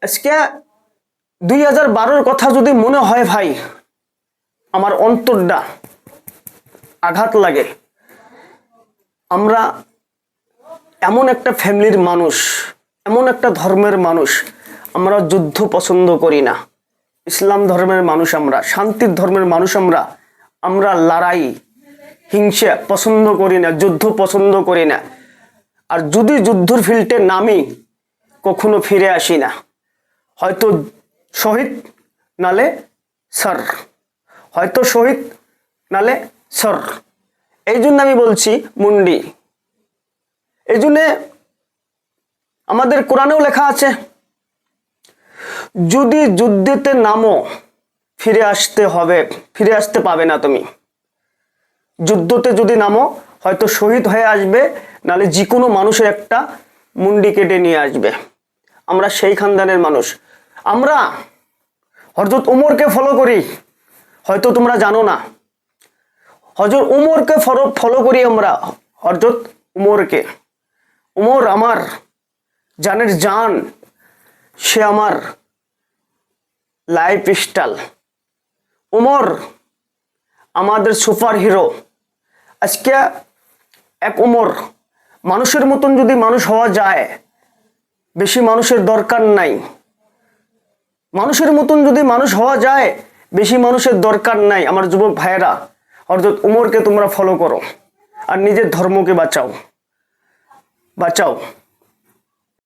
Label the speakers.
Speaker 1: আজকে 2012-র কথা যদি মনে হয় ভাই, আমার অন্তরটা আঘাত লাগে। আমরা এমন একটা ফ্যামিলির মানুষ, এমন একটা ধর্মের মানুষ, আমরা যুদ্ধ পছন্দ করি না। ইসলাম ধর্মের মানুষ, আমরা শান্তির ধর্মের মানুষ, আমরা লড়াই হিংসা পছন্দ করি না, যুদ্ধ পছন্দ করি না। আর যদি যুদ্ধের ফিল্ডে নামি কখনো ফিরে আসি না, হয়তো শহীদ নালে স্যার, হয়তো শহীদ নালে স্যার। এই জন্য আমি বলছি মুন্ডি। এই জন্যে আমাদের কোরআনেও লেখা আছে, যদি যুদ্ধেতে নামো ফিরে আসতে হবে, ফিরে আসতে পাবে না তুমি। যুদ্ধতে যদি নামো হয়তো শহীদ হয়ে আসবে, নালে যে কোনো মানুষের একটা মুন্ডি কেটে নিয়ে আসবে। আমরা সেই খানদানের মানুষ। আমরা হযরত উমরকে ফলো করি, হয়তো তোমরা জানো না। হযরত উমরকে ফলো করি আমরা, হযরত উমরকে। উমর আমার জানের জান, সে আমার লাইফ স্টাইল। উমর আমাদের সুপার হিরো। আজকে এক উমর, মানুষের মতন যদি মানুষ হওয়া যায়, বেশি মানুষের দরকার নাই। মানুষের মতন যদি মানুষ হওয়া যায়, বেশি মানুষের দরকার নাই। আমার যুবক ভাইয়েরা, হযরত উমরকে তোমরা ফলো করো আর নিজের ধর্মকে বাঁচাও।